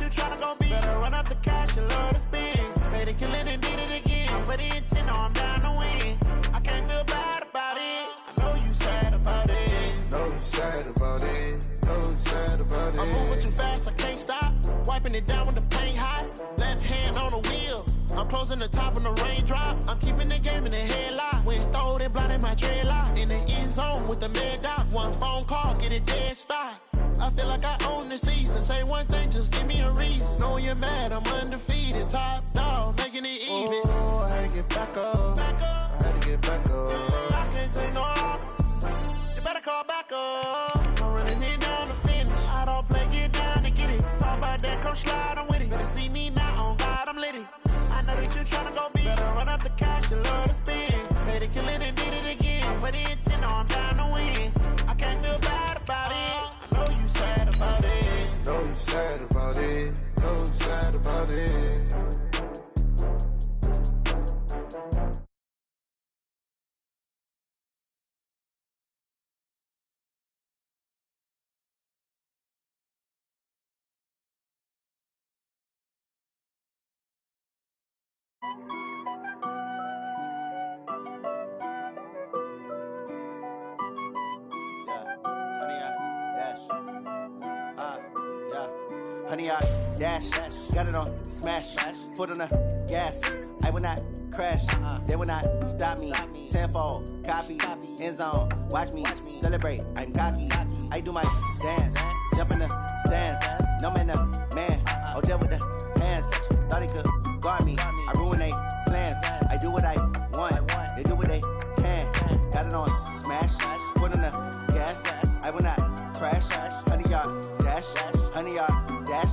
you tryna go be. Better run up the cash, you love to spend. Made it, kill it, and did it again. I'm with the intent, no, I'm down to win. I can't feel bad about it. I know you sad about it. Know you sad about it. Know you sad about it. I'm moving too fast, I can't stop. Wiping it down with the paint hot. Left hand on the wheel. I'm closing the top when the raindrop. I'm keeping the game in the headlock. When throwed and blinded my dreadlock. In the end zone with the mad dot. One phone call, get it dead stop. I feel like I own the season. Say one thing, just give me a reason. Knowing you're mad, I'm undefeated. Top dog, making it even. Oh, I had to get back up. Back up. I had to get back up. Yeah, I can't take no loss. You better call back up. I'm running it down to finish. I don't play, get down to get it. Talk about that, come slide, I'm with it. Better see me now, on God, I'm litty. I know that you tryna go be. Better run up the cash, you love to spend. Made it, kill it, and did it again. I'm with the intent, no, I'm down to win. I can't feel bad about it. I know you sad about it. Know you sad about it. Know you sad about it. Honey, I dash, got it on smash, foot on the gas. I will not crash, they will not stop me. Tenfold, copy, end zone, watch me celebrate. I'm cocky, I do my dance, jump in the stands. No man, the man, oh, deal with the hands. Thought he could guard me, I ruin they plans. I do what I want, they do what they can. Got it on smash, foot on the gas. I will not crash, honey, y'all dash, honey, y'all dash,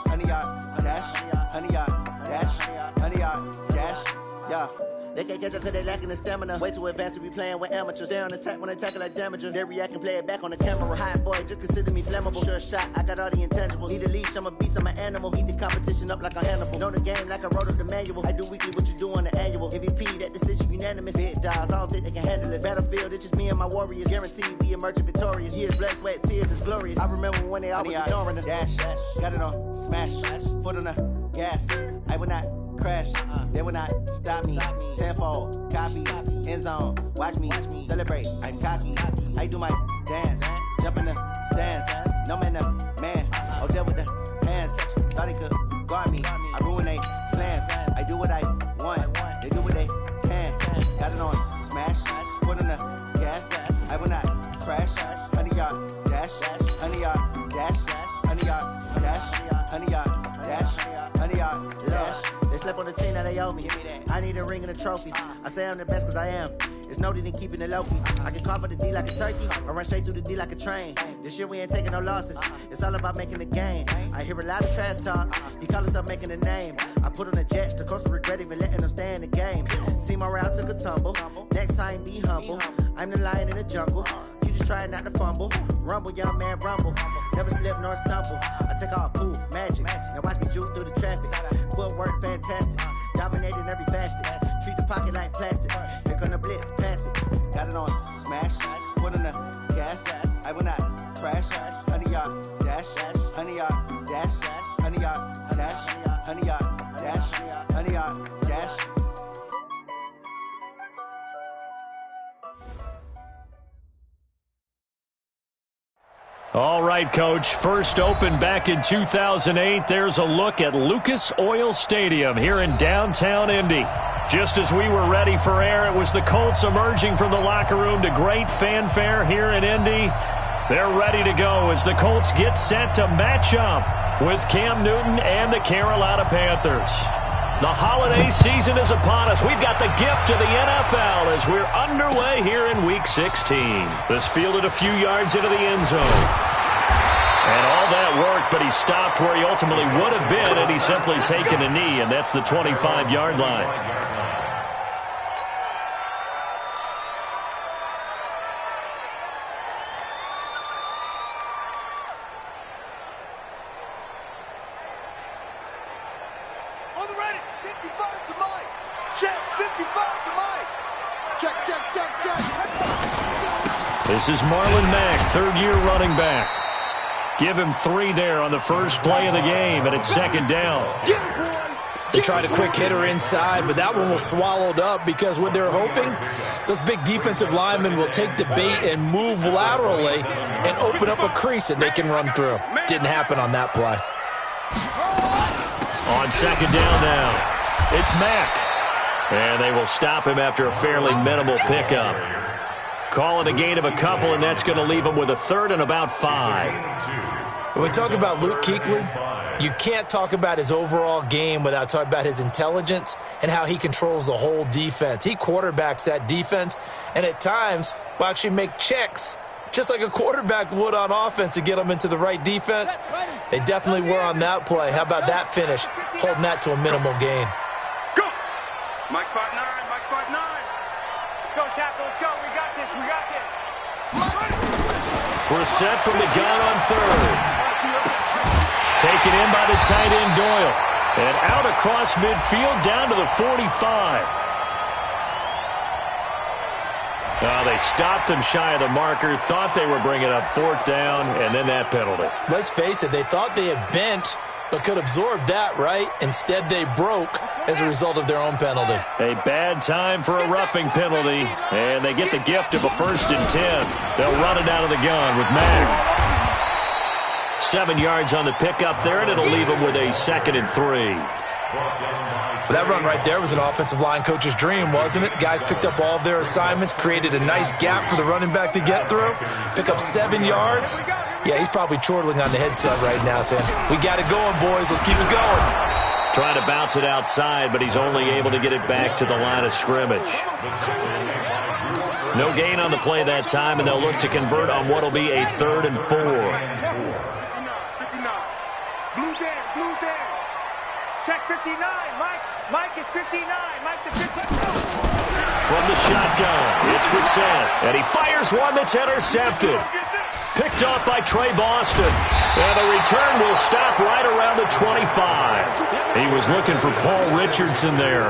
honey, y'all dash, honey, y'all dash, honey, y'all dash, yeah. They can't catch up cause they lacking the stamina. Way too advanced to be playing with amateurs. Stay on attack when they tackle like damager. They react and play it back on the camera. Hot boy, just consider me flammable. Sure shot, I got all the intangibles. Need a leash, I'm a beast, I'm an animal. Heat the competition up like a Hannibal. Know the game like I wrote up the manual. I do weekly what you do on the annual. MVP, that decision unanimous. Big dogs, I don't think they can handle it. Battlefield, it's just me and my warriors. Guaranteed we emerging victorious. Years, blood, sweat, tears, it's glorious. I remember when they always ignoring us. Dash, got it on smash, foot on the gas. I will not crash, they will not stop me. Tenfold, copy, end zone, watch me celebrate. I'm cocky, I do my dance, jump in the stands. No man, the man, oh, deal with the hands. Thought he could guard me, I ruin they plans. I do what I want, they do what they can. Got it on smash, foot on the gas. I will not crash, honey, y'all dash, honey, y'all dash, honey, y'all dash, honey, y'all dash, honey, y'all dash. They slept on the team that they owe me. I need a ring and a trophy. I say I'm the best cause I am. It's no need in keeping it low key. I can call for the D like a turkey. I run straight through the D like a train. This year we ain't taking no losses. It's all about making the game. I hear a lot of trash talk. He call himself making a name. I put on the jets. The coach will regret even letting them stay in the game. Team morale took a tumble. Next time be humble. I'm the lion in the jungle. You just trying not to fumble. Rumble, young man, rumble. Never slip nor stumble. I take off, poof, magic. Now watch me juke through the traffic. Footwork fantastic. Dominating every facet. Treat the pocket like plastic. Here come the blitz, pass it. Got it on smash. Foot on the gas. I will not crash. Honey, y'all dash. Honey, y'all dash. Honey, y'all dash. Honey, y'all dash. Honey, y'all dash. All right, Coach. First opened back in 2008. There's a look at Lucas Oil Stadium here in downtown Indy. Just as we were ready for air, it was the Colts emerging from the locker room to great fanfare here in Indy. They're ready to go as the Colts get set to match up with Cam Newton and the Carolina Panthers. The holiday season is upon us. We've got the gift of the NFL as we're underway here in Week 16. This fielded a few yards into the end zone. And all that worked, but he stopped where he ultimately would have been had he simply taken a knee, and that's the 25-yard line. This is Marlon Mack, third-year running back. Give him 3 there on the first play of the game, and it's second down. They tried a quick hitter inside, but that one was swallowed up because what they're hoping, those big defensive linemen will take the bait and move laterally and open up a crease that they can run through. Didn't happen on that play. On second down now, it's Mack. And they will stop him after a fairly minimal pickup. Call it a gain of a couple, and that's going to leave him with a third and about 5. When we talk about Luke Kuechly, you can't talk about his overall game without talking about his intelligence and how he controls the whole defense. He quarterbacks that defense, and at times will actually make checks, just like a quarterback would on offense to get them into the right defense. They definitely were on that play. How about that finish, holding that to a minimal gain? Go! Mike 5-9, Mike 5-9. Let's go, tackle, let's go. We got this, we got this. Brissett from the gun on third. Taken in by the tight end Doyle. And out across midfield down to the 45. They stopped him shy of the marker, thought they were bringing up 4th down, and then that penalty. Let's face it, they thought they had bent but could absorb that, right? Instead, they broke as a result of their own penalty. A bad time for a roughing penalty, and they get the gift of a 1st and 10. They'll run it out of the gun with Mack. 7 yards on the pickup there, and it'll leave them with a 2nd and 3. That run right there was an offensive line coach's dream, wasn't it? Guys picked up all of their assignments, created a nice gap for the running back to get through, pick up 7 yards. Yeah, he's probably chortling on the headset right now saying, we got it going, boys. Let's keep it going. Trying to bounce it outside, but he's only able to get it back to the line of scrimmage. No gain on the play that time, and they'll look to convert on what will be a 3rd and 4. Blue down. Check 59. Mike is 59. Mike the 59. From the shotgun, it's Brissett, and he fires one that's intercepted. Picked off by Trey Boston, and the return will stop right around the 25. He was looking for Paul Richardson there.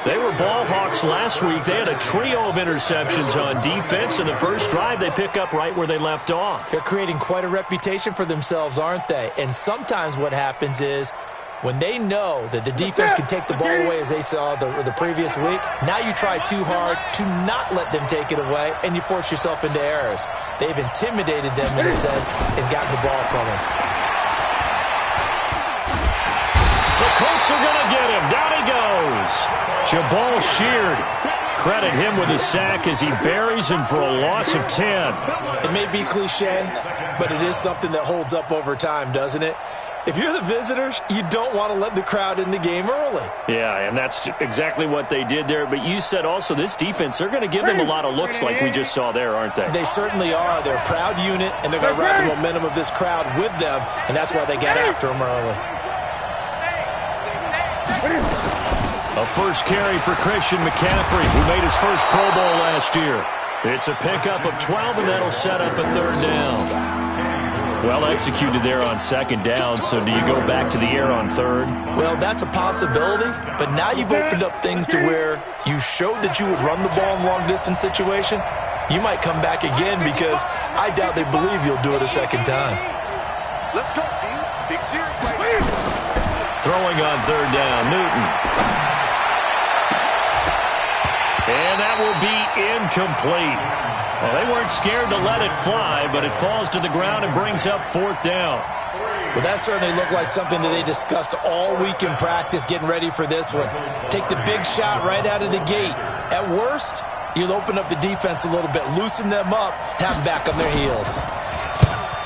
They were ball hawks last week. They had a trio of interceptions on defense. In the first drive, they pick up right where they left off. They're creating quite a reputation for themselves, aren't they? And sometimes what happens is when they know that the defense can take the ball away, as they saw the previous week, now you try too hard to not let them take it away, and you force yourself into errors. They've intimidated them in a sense and gotten the ball from them. The Colts are going to get him. Down he goes. Jabal Sheard. Credit him with a sack as he buries him for a loss of 10. It may be cliche, but it is something that holds up over time, doesn't it? If you're the visitors, you don't want to let the crowd in the game early. Yeah, and that's exactly what they did there. But you said also this defense, they're going to give them a lot of looks like we just saw there, aren't they? They certainly are. They're a proud unit, and they're going to ride the momentum of this crowd with them, and that's why they got after them early. A first carry for Christian McCaffrey, who made his first Pro Bowl last year. It's a pickup of 12, and that'll set up a 3rd down. Well executed there on 2nd down, so do you go back to the air on 3rd? Well, that's a possibility, but now you've opened up things to where you showed that you would run the ball in long-distance situation. You might come back again because I doubt they believe you'll do it a 2nd time. Let's go, team. Big series right here. Throwing on 3rd down, Newton. And that will be incomplete. Well, they weren't scared to let it fly, but it falls to the ground and brings up 4th down. Well, that certainly looked like something that they discussed all week in practice getting ready for this one. Take the big shot right out of the gate. At worst, you'll open up the defense a little bit, loosen them up, have them back on their heels.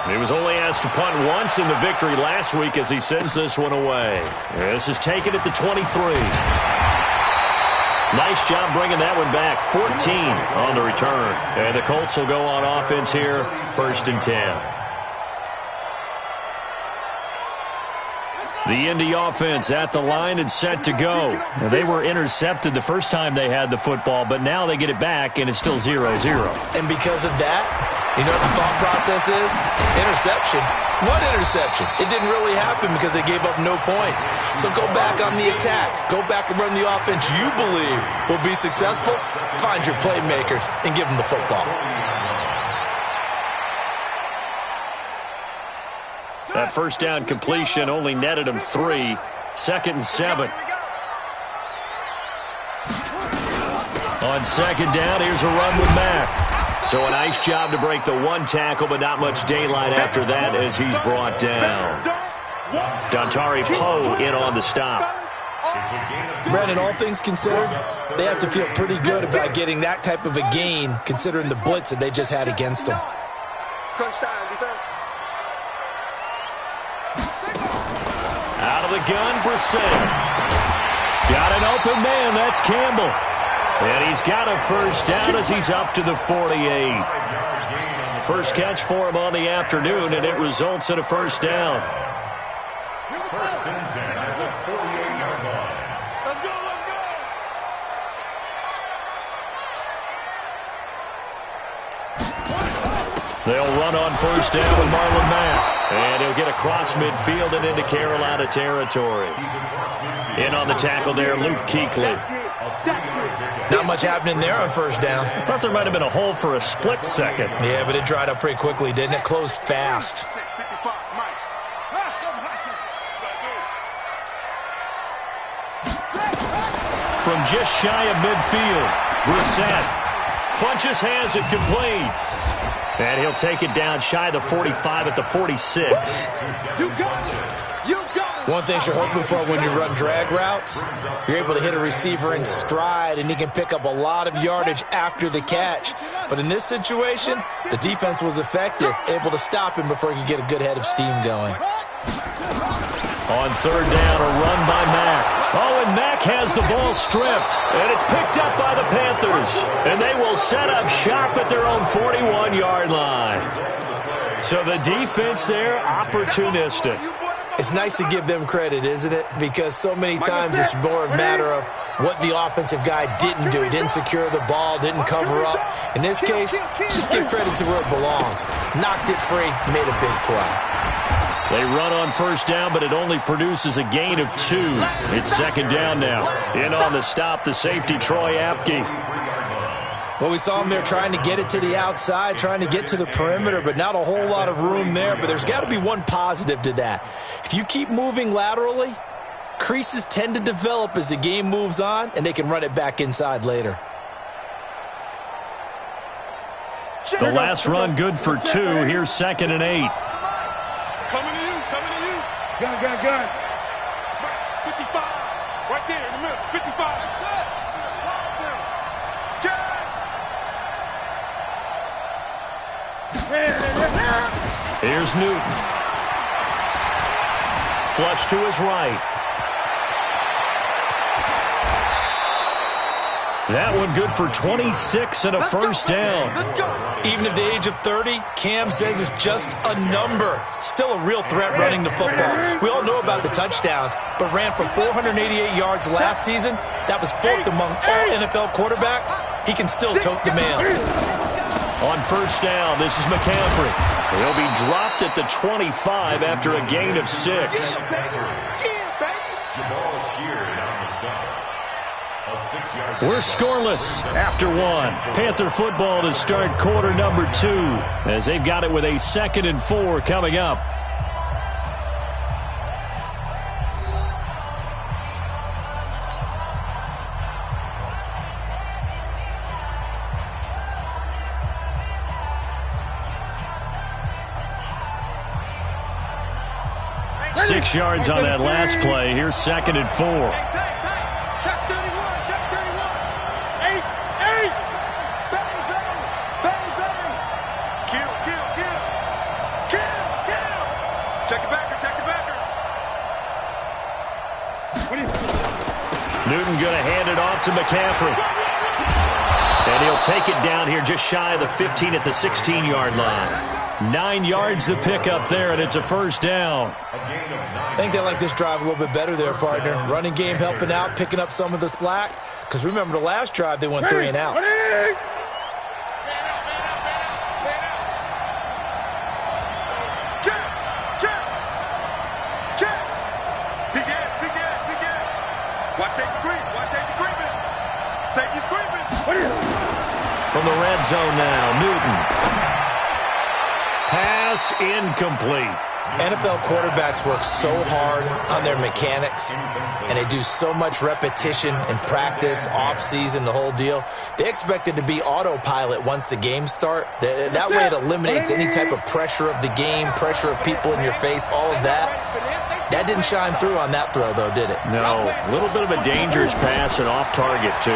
He was only asked to punt once in the victory last week as he sends this one away. This is taken at the 23. Nice job bringing that one back. 14 on the return. And the Colts will go on offense here, 1st and 10. The Indy offense at the line and set to go. Now, they were intercepted the first time they had the football, but now they get it back, and it's still 0-0. And because of that, you know what the thought process is? Interception. What interception? It didn't really happen because they gave up no points. So go back on the attack. Go back and run the offense you believe will be successful. Find your playmakers and give them the football. That first down completion only netted him 3. 2nd and 7. On 2nd down, here's a run with Mack. So a nice job to break the one tackle, but not much daylight after that as he's brought down. Dontari Poe in on the stop. Brandon, all things considered, they have to feel pretty good about getting that type of a gain, considering the blitz that they just had against them. Crunch time, defense. Out of the gun, Brissett. Got an open man, that's Campbell. And he's got a first down as he's up to the 48. First catch for him on the afternoon, and it results in a first down. First and 10 at the 48-yard line. Let's go, let's go! They'll run on first down with Marlon Mack. And he'll get across midfield and into Carolina territory. In on the tackle there, Luke Kuechly. Not much happening there on first down. I thought there might have been a hole for a split second. Yeah, but it dried up pretty quickly, didn't it? Closed fast. From just shy of midfield, Brissett. Funches has it complete. And he'll take it down shy of the 45 at the 46. You got it. You got it. One thing you're hoping for when you run drag routes, you're able to hit a receiver in stride, and he can pick up a lot of yardage after the catch. But in this situation, the defense was effective, able to stop him before he could get a good head of steam going. On third down, a run by Mack. Oh, and Mack has the ball stripped. And it's picked up by the Panthers. And they will set up shop at their own 41-yard line. So the defense there, opportunistic. It's nice to give them credit, isn't it? Because so many times it's more a matter of what the offensive guy didn't do. He didn't secure the ball, didn't cover up. In this case, just give credit to where it belongs. Knocked it free, made a big play. They run on first down, but it only produces a gain of 2. It's 2nd down now. In on the stop, the safety, Troy Apke. Well, we saw him there trying to get it to the outside, trying to get to the perimeter, but not a whole lot of room there. But there's got to be one positive to that. If you keep moving laterally, creases tend to develop as the game moves on, and they can run it back inside later. The last run good for 2. Here's 2nd and 8. Coming to you, coming to you. Gun, gun, gun. 55. Right there in the middle. 55. Here's Newton. Flush to his right. That one good for 26 and a first down. Even at the age of 30, Cam says it's just a number. Still a real threat running the football. We all know about the touchdowns, but ran for 488 yards last season. That was 4th among all NFL quarterbacks. He can still tote the mail. On first down, this is McCaffrey. He'll be dropped at the 25 after a gain of 6. We're scoreless after 1. Panther football to start quarter number 2 as they've got it with a 2nd and 4 coming up. Six yards on that last play. Here's 2nd and 4. Check 31, check 31. 8, 8. Bang, bang, bang, bang. Kill, kill, kill. Kill, kill. Check the backer, check the backer. Newton going to hand it off to McCaffrey. And he'll take it down here just shy of the 15 at the 16-yard line. 9 yards to pick up there, and it's a first down. I think they like this drive a little bit better there, partner. Running game helping out, picking up some of the slack. Because remember, the last drive, they went 3 and out. Check, check, check. Big ass, big ass, big ass. Watch safety creep, watch safety creeping. Safety's creeping. From the red zone now, Newton. Pass incomplete. NFL quarterbacks work so hard on their mechanics, and they do so much repetition and practice, off-season, the whole deal. They expect it to be autopilot once the games start. That way it eliminates any type of pressure of the game, pressure of people in your face, all of that. That didn't shine through on that throw, though, did it? No, a little bit of a dangerous pass and off target, too.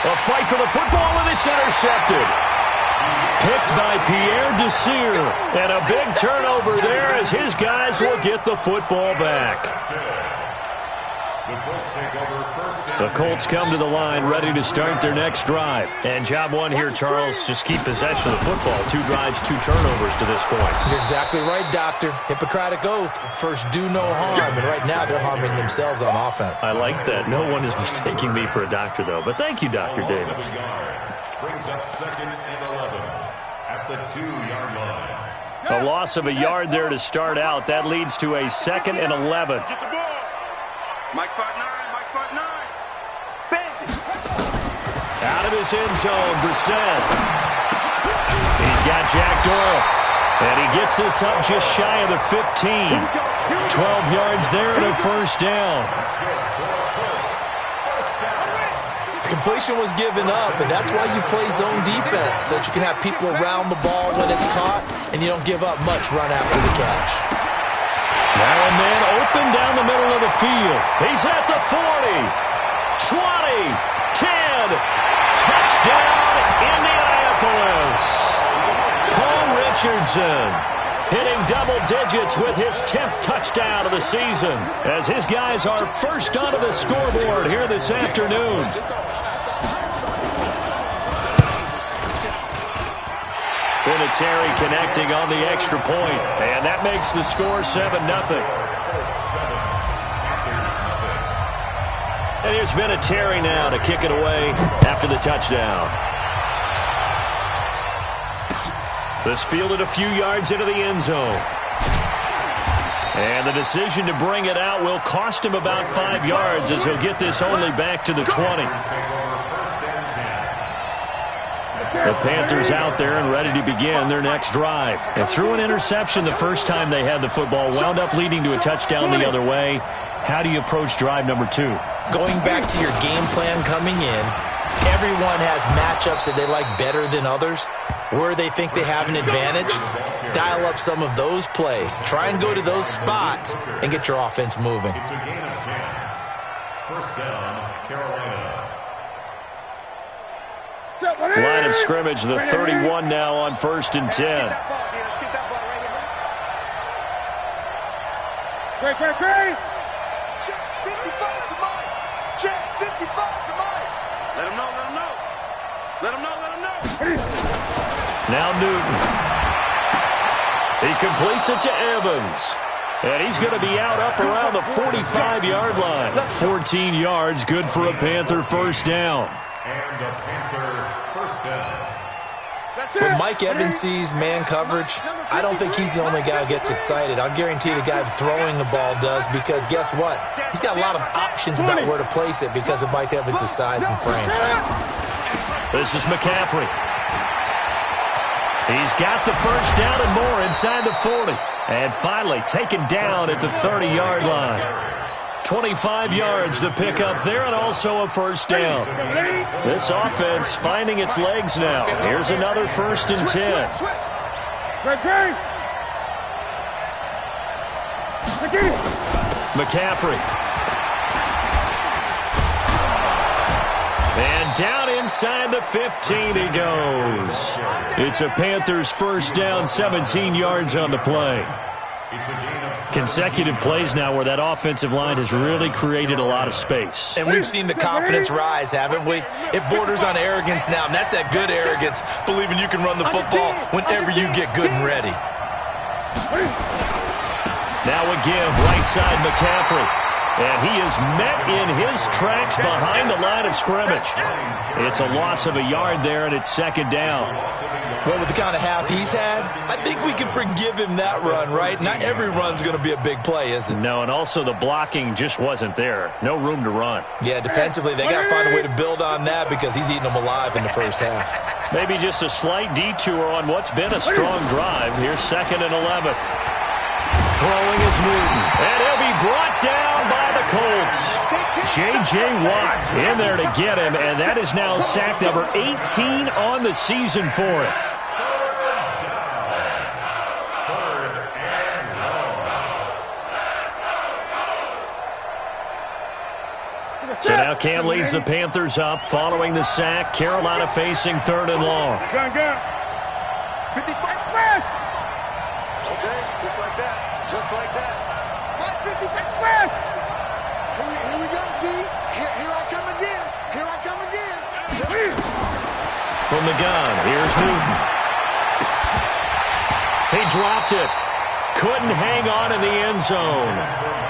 A fight for the football, and it's intercepted. Picked by Pierre Desir. And a big turnover there as his guys will get the football back. The Colts come to the line ready to start their next drive. And job one here, Charles, just keep possession of the football. 2 drives, 2 turnovers to this point. You're exactly right, Doctor. Hippocratic oath. First, do no harm. And right now, they're harming themselves on offense. I like that. No one is mistaking me for a doctor, though. But thank you, Dr. Davis. Brings up 2nd and 11 at the 2-yard line. A loss of a yard there to start out. That leads to a 2nd and 11. Get the ball. Mike 5'9", Mike 5'9". Bang. Out of his end zone, Brissett. He's got Jack Doyle. And he gets this up just shy of the 15. 12 yards there and a first down. The completion was given up, but that's why you play zone defense, so that you can have people around the ball when it's caught, and you don't give up much run after the catch. Now a man open down the middle of the field. He's at the 40, 20, 10. Touchdown, Indianapolis. Paul Richardson hitting double digits with his 10th touchdown of the season as his guys are first onto the scoreboard here this afternoon. Vinatieri connecting on the extra point, and that makes the score 7-0. And here's Vinatieri now to kick it away after the touchdown. This fielded a few yards into the end zone. And the decision to bring it out will cost him about 5 yards as he'll get this only back to the 20. The Panthers out there and ready to begin their next drive. And threw an interception the first time they had the football, wound up leading to a touchdown the other way. How do you approach drive number 2? Going back to your game plan coming in, everyone has matchups that they like better than others. Where they think they have an advantage, dial up some of those plays. Try and go to those spots and get your offense moving. It's a gain of 10. First down, Carolina. Line of scrimmage, the 31 now on 1st and 10. Great. Check 55 to Mike. Check 55 to Mike. Let him know. Now Newton. He completes it to Evans. And he's going to be out up around the 45-yard line. 14 yards, good for a Panther first down. And a Panther first down. When Mike Evans sees man coverage, I don't think he's the only guy who gets excited. I'll guarantee the guy throwing the ball does, because guess what? He's got a lot of options about where to place it because of Mike Evans' size and frame. This is McCaffrey. He's got the first down and more inside the 40. And finally taken down at the 30-yard line. 25 yards to pick up there and also a first down. This offense finding its legs now. Here's another 1st and 10. McCaffrey. And down inside the 15 he goes. It's a Panthers first down, 17 yards on the play. Consecutive plays now where that offensive line has really created a lot of space. And we've seen the confidence rise, haven't we? It borders on arrogance now, and that's that good arrogance, believing you can run the football whenever you get good and ready. Now a give, right side McCaffrey. And he is met in his tracks behind the line of scrimmage. It's a loss of a yard there, and it's second down. Well, with the kind of half he's had, I think we can forgive him that run, right? Not every run's going to be a big play, is it? No, and also the blocking just wasn't there. No room to run. Yeah, defensively, they got to find a way to build on that because he's eating them alive in the first half. Maybe just a slight detour on what's been a strong drive. Here's 2nd and 11. Throwing is Newton, and he'll be brought down by the Colts. J.J. Watt in there to get him, and that is now sack number 18 on the season for him. So now Cam leads the Panthers up following the sack. Carolina facing 3rd and long. 55 pass. Okay, just like that. Just like that. 55 pass. Here we go, D. Here I come again. Here I come again. From the gun, here's Newton. He dropped it. Couldn't hang on in the end zone.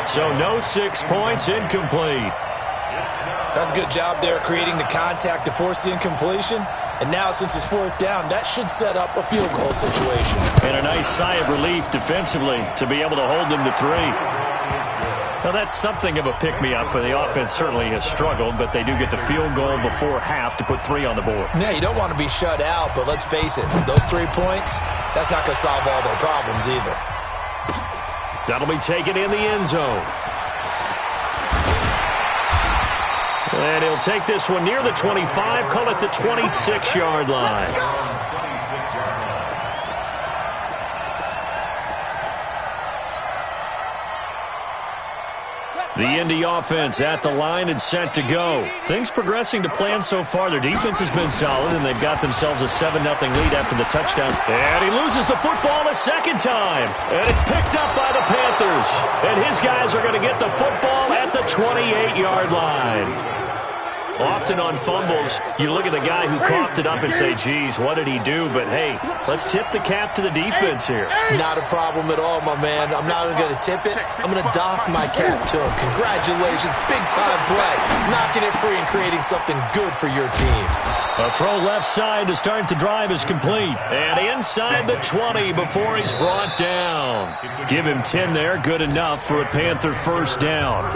So no 6 points, incomplete. That's a good job there creating the contact to force the incompletion. And now, since it's 4th down, that should set up a field goal situation. And a nice sigh of relief defensively to be able to hold them to 3. Now, that's something of a pick-me-up, but the offense certainly has struggled, but they do get the field goal before half to put 3 on the board. Yeah, you don't want to be shut out, but let's face it, those 3 points, that's not going to solve all their problems either. That'll be taken in the end zone. And he'll take this one near the 25, call it the 26-yard line. The Indy offense at the line and set to go. Things progressing to plan so far. Their defense has been solid, and they've got themselves a 7-0 lead after the touchdown. And he loses the football a second time. And it's picked up by the Panthers. And his guys are going to get the football at the 28-yard line. Often on fumbles, you look at the guy who coughed it up and say, geez, what did he do? But, hey, let's tip the cap to the defense here. Not a problem at all, my man. I'm not even going to tip it. I'm going to doff my cap to him. Congratulations. Big-time play. Knocking it free and creating something good for your team. A throw left side to start the drive is complete. And inside the 20 before he's brought down. Give him 10 there. Good enough for a Panther first down.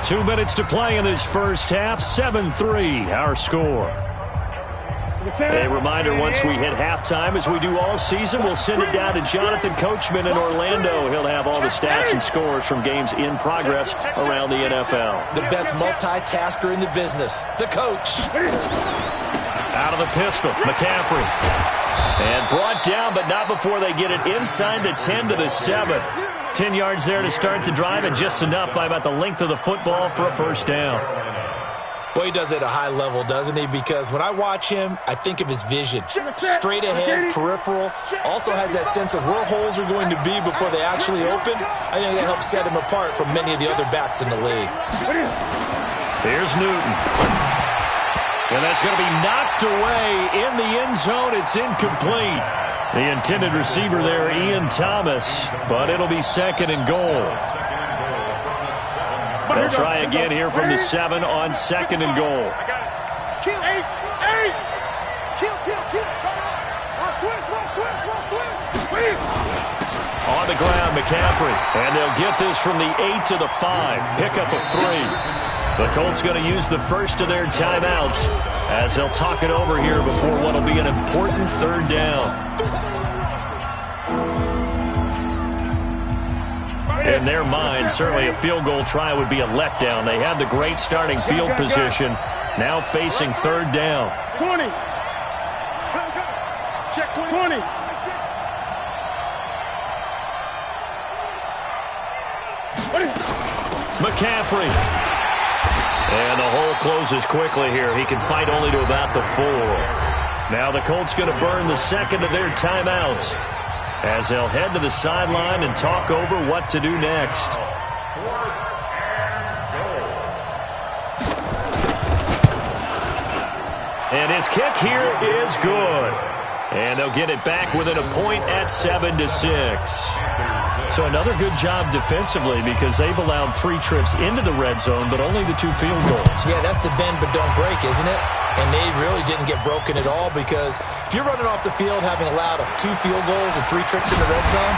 2 minutes to play in this first half. 7-3, our score. A reminder, once we hit halftime, as we do all season, we'll send it down to Jonathan Coachman in Orlando. He'll have all the stats and scores from games in progress around the NFL. The best multitasker in the business, the coach. Out of the pistol, McCaffrey. And brought down, but not before they get it inside the 10 to the 7. 10 yards there to start the drive, and just enough by about the length of the football for a first down. Boy, he does it at a high level, doesn't he? Because when I watch him, I think of his vision. Straight ahead, peripheral. Also has that sense of where holes are going to be before they actually open. I think that helps set him apart from many of the other backs in the league. Here's Newton. And that's going to be knocked away in the end zone. It's incomplete. The intended receiver there, Ian Thomas, but it'll be 2nd and goal. They'll try again here from the 7 on 2nd and goal. Kill. On the ground, McCaffrey. And they'll get this from the 8 to the 5. Pickup of 3. The Colts going to use the first of their timeouts as they'll talk it over here before what will be an important 3rd down. In their mind, certainly a field goal try would be a letdown. They had the great starting field position, now facing 3rd down. 20. Check 20. McCaffrey. And the hole closes quickly here. He can fight only to about the 4. Now the Colts going to burn the 2nd of their timeouts as they'll head to the sideline and talk over what to do next. And his kick here is good. And they'll get it back within a point at 7-6. So another good job defensively because they've allowed 3 trips into the red zone, but only the 2 field goals. Yeah, that's the bend but don't break, isn't it? And they really didn't get broken at all because if you're running off the field having allowed 2 field goals and 3 trips in the red zone,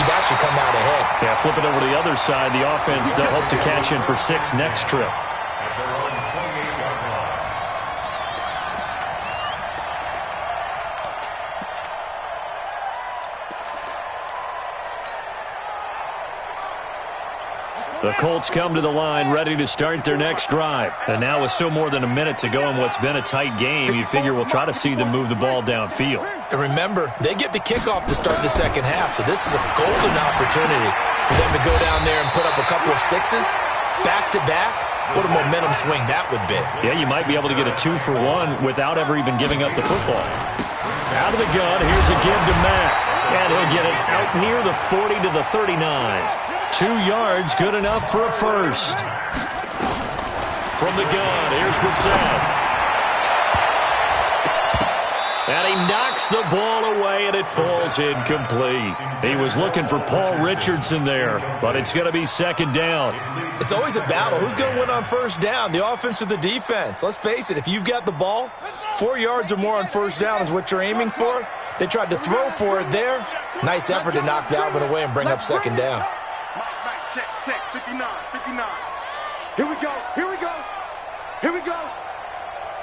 you've actually come out ahead. Yeah, flip it over to the other side. The offense, they'll hope to cash in for 6 next trip. The Colts come to the line ready to start their next drive. And now with still more than a minute to go in what's been a tight game, you figure we'll try to see them move the ball downfield. And remember, they get the kickoff to start the second half, so this is a golden opportunity for them to go down there and put up a couple of 6s back-to-back. What a momentum swing that would be. Yeah, you might be able to get a 2-for-1 without ever even giving up the football. Out of the gun, here's a give to Mack. And he'll get it out near the 40 to the 39. 2 yards, good enough for a first. From the gun, here's Brissett. And he knocks the ball away, and it falls incomplete. He was looking for Paul Richardson there, but it's going to be second down. It's always a battle. Who's going to win on first down, the offense or the defense? Let's face it, if you've got the ball, 4 yards or more on first down is what you're aiming for. They tried to throw for it there. Nice effort to knock Dalvin away and bring up second down. Check, 59. Here we go.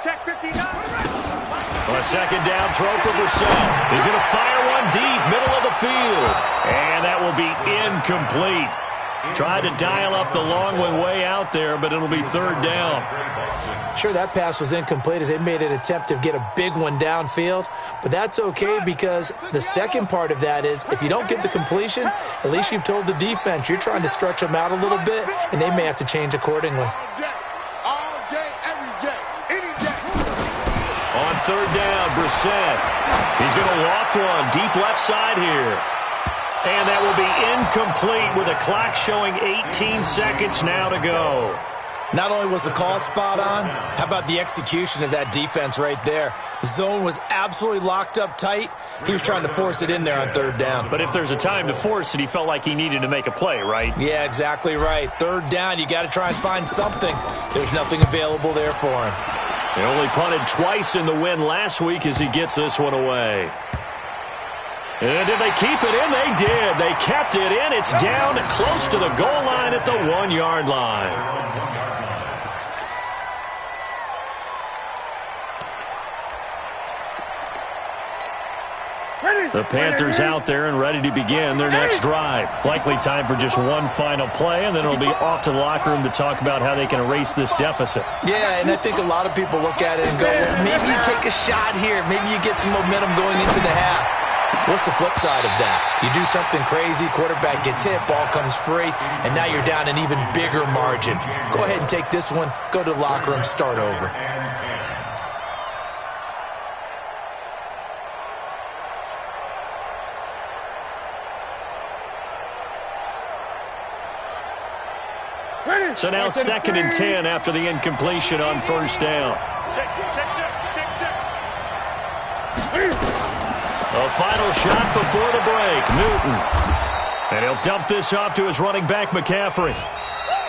Check 59. A second down throw for Brissett. He's going to fire one deep, middle of the field. And that will be incomplete. Tried to dial up the long one way out there, but it'll be third down. Sure, that pass was incomplete as they made an attempt to get a big one downfield, but that's okay because the second part of that is if you don't get the completion, at least you've told the defense you're trying to stretch them out a little bit, and they may have to change accordingly. All day, every day, any day. On third down, Brissett. He's going to loft one deep left side here. And that will be incomplete with a clock showing 18 seconds now to go. Not only was the call spot on, how about the execution of that defense right there? The zone was absolutely locked up tight. He was trying to force it in there on third down. But if there's a time to force it, he felt like he needed to make a play, right? Yeah, exactly right. Third down, you got to try and find something. There's nothing available there for him. They only punted twice in the win last week as he gets this one away. And did they keep it in? They did. They kept it in. It's down close to the goal line at the 1-yard line. The Panthers out there and ready to begin their next drive. Likely time for just one final play, and then it'll be off to the locker room to talk about how they can erase this deficit. Yeah, and I think a lot of people look at it and go, well, maybe you take a shot here. Maybe you get some momentum going into the half. What's the flip side of that? You do something crazy, quarterback gets hit, ball comes free, and now you're down an even bigger margin. Go ahead and take this one, go to the locker room, start over. So now 2nd and 10 after the incompletion on first down. Check. A final shot before the break. Newton. And he'll dump this off to his running back, McCaffrey.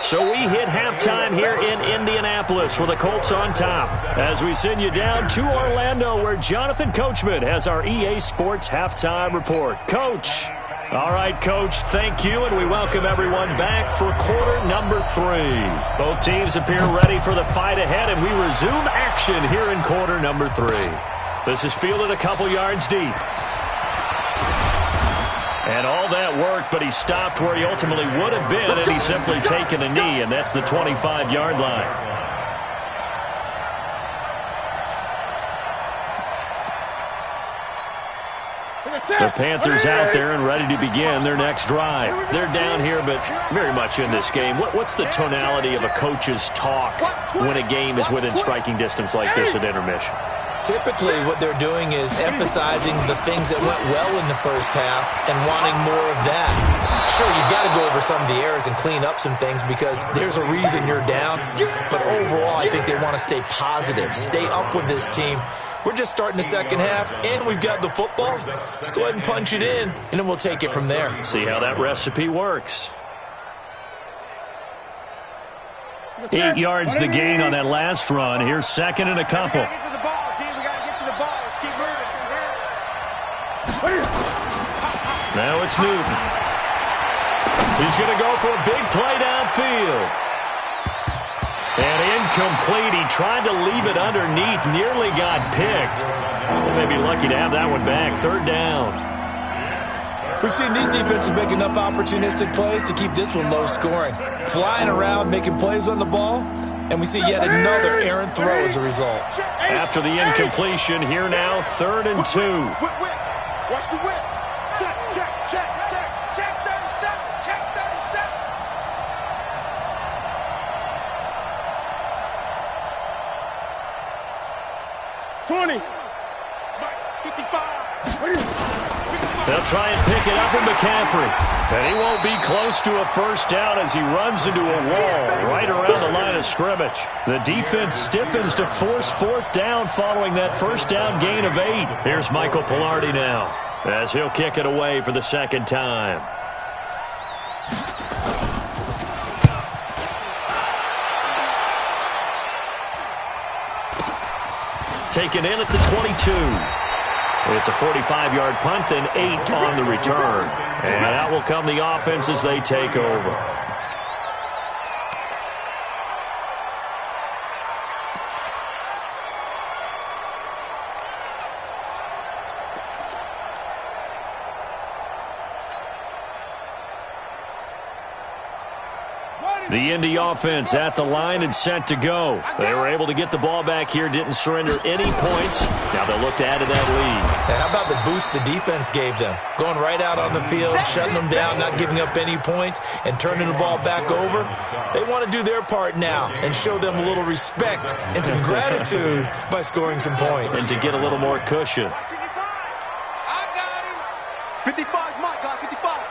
So we hit halftime here in Indianapolis with the Colts on top. As we send you down to Orlando where Jonathan Coachman has our EA Sports halftime report. Coach. All right, Coach, thank you, and we welcome everyone back for quarter number 3. Both teams appear ready for the fight ahead, and we resume action here in quarter number 3. This is fielded a couple yards deep. And all that worked, but he stopped where he ultimately would have been, and he's simply taken a knee, and that's the 25-yard line. The Panthers out there and ready to begin their next drive. They're down here, but very much in this game. What's the tonality of a coach's talk when a game is within striking distance like this at intermission? Typically, what they're doing is emphasizing the things that went well in the first half and wanting more of that. Sure, you've got to go over some of the errors and clean up some things because there's a reason you're down. But overall, I think they want to stay positive, stay up with this team, We're just starting the second half, and we've got the football. Let's go ahead and punch it in, and then we'll take it from there. See how that recipe works. 8 yards the gain on that last run. Here's second and a couple. Now it's Newton. He's going to go for a big play downfield. And incomplete. He tried to leave it underneath. Nearly got picked. They may be lucky to have that one back. Third down. We've seen these defenses make enough opportunistic plays to keep this one low scoring. Flying around, making plays on the ball, and we see yet another errant throw as a result. After the incompletion, here now, 3rd and 2. Watch the whip. Check, check, check, check, check 37, check 37. 20. 55. They'll try and pick it up with McCaffrey. And he won't be close to a first down as he runs into a wall right around the line of scrimmage. The defense stiffens to force 4th down following that first down gain of 8. Here's Michael Pilardi now as he'll kick it away for the second time. Taken in at the 22. It's a 45-yard punt, then 8 on the return. And out will come the offense as they take over. The Indy offense at the line and set to go. They were able to get the ball back here, didn't surrender any points. Now they'll look to add to that lead. Now, how about the boost the defense gave them? Going right out on the field, shutting them down, not giving up any points, and turning the ball back over. They want to do their part now and show them a little respect and some gratitude by scoring some points. And to get a little more cushion. I got him. 55 is my guy, 55.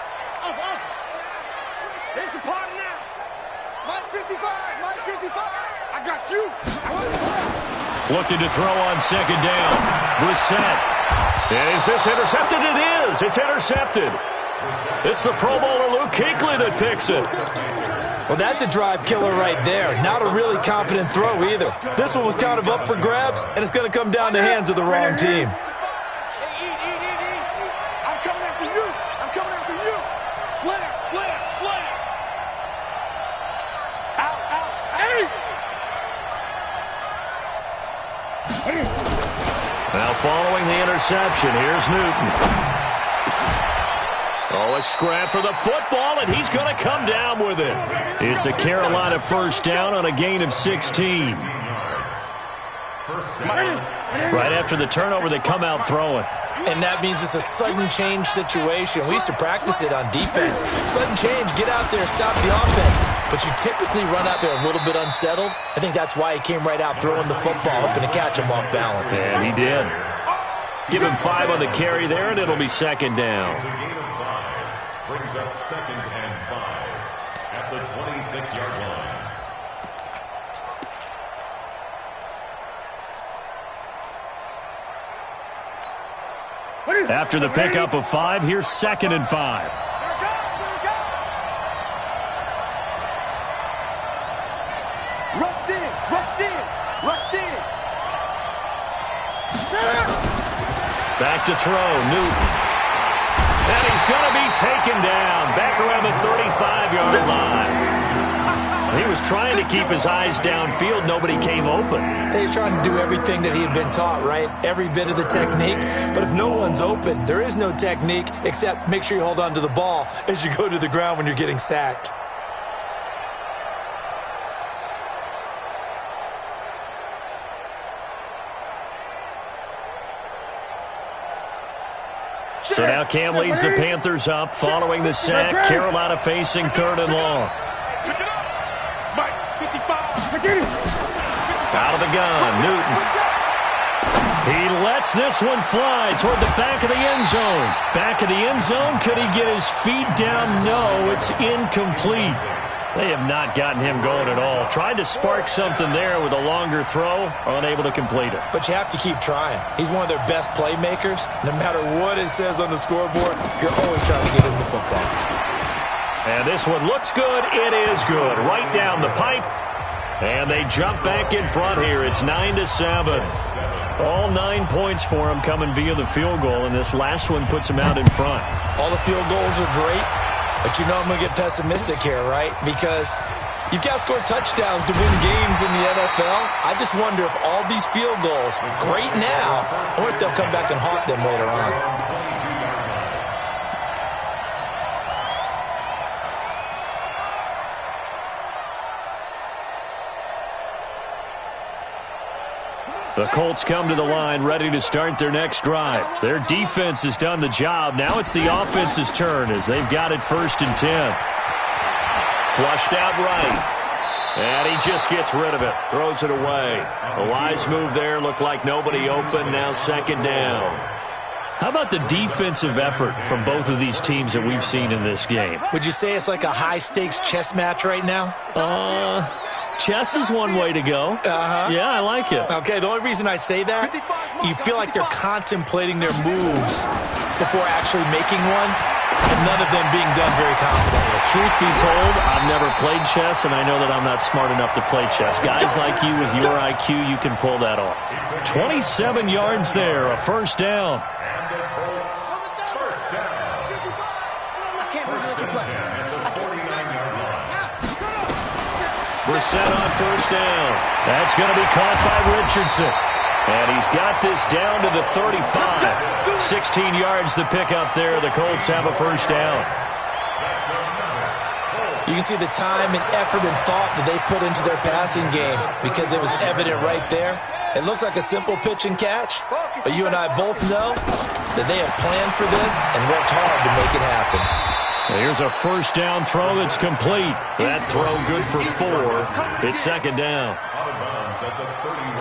There's a party now. Mike 55, Mike 55. I got you. Looking to throw on second down. Brissett. Is this intercepted? It is. It's intercepted. It's the Pro Bowler Luke Kuechly that picks it. Well, that's a drive killer right there. Not a really confident throw either. This one was kind of up for grabs, and it's going to come down the hands of the wrong team. I'm coming after you. I'm coming after you. Slam, slam, slam. Out, out, hey! Now following the interception, here's Newton. Oh, a scrap for the football, and he's going to come down with it. It's a Carolina first down on a gain of 16. Right after the turnover, they come out throwing. And that means it's a sudden change situation. We used to practice it on defense. Sudden change, get out there, stop the offense. But you typically run out there a little bit unsettled. I think that's why he came right out throwing the football, hoping to catch him off balance. And he did. Give him 5 on the carry there, and it'll be second down. Brings up 2nd and 5 at the 26-yard line. After the pickup of 5, here's 2nd and 5. Rush in, rush in, rush in. Back to throw, Newton. And he's going to be taken down back around the 35-yard line. He was trying to keep his eyes downfield. Nobody came open. He's trying to do everything that he had been taught, right? Every bit of the technique. But if no one's open, there is no technique except make sure you hold on to the ball as you go to the ground when you're getting sacked. So now Cam leads the Panthers up following the sack. Carolina facing 3rd and long. Mike 55. Out of the gun, Newton. He lets this one fly toward the back of the end zone. Back of the end zone, could he get his feet down? No, it's incomplete. They have not gotten him going at all. Tried to spark something there with a longer throw, unable to complete it. But you have to keep trying. He's one of their best playmakers. No matter what it says on the scoreboard, you're always trying to get him the football. And this one looks good. It is good. Right down the pipe. And they jump back in front here. It's 9-7. All 9 points for them coming via the field goal, and this last one puts them out in front. All the field goals are great, but you know I'm going to get pessimistic here, right? Because you've got to score touchdowns to win games in the NFL. I just wonder if all these field goals, great now, or if they'll come back and haunt them later on. The Colts come to the line ready to start their next drive. Their defense has done the job. Now it's the offense's turn as they've got it 1st and 10. Flushed out right. And he just gets rid of it. Throws it away. A wise move there. Looked like nobody open. Now 2nd down. How about the defensive effort from both of these teams that we've seen in this game? Would you say it's like a high-stakes chess match right now? Chess is one way to go. Yeah, I like it. Okay, the only reason I say that, you feel like they're contemplating their moves before actually making one, and none of them being done very confidently. Truth be told, I've never played chess, and I know that I'm not smart enough to play chess. Guys like you with your IQ, you can pull that off. 27 yards there, a 1st down. Brissett on 1st down. That's going to be caught by Richardson. And he's got this down to the 35. 16 yards the pickup there. The Colts have a 1st down. You can see the time and effort and thought that they put into their passing game because it was evident right there. It looks like a simple pitch and catch, but you and I both know that they have planned for this and worked hard to make it happen. Here's a 1st down throw that's complete. That throw good for 4. It's 2nd down.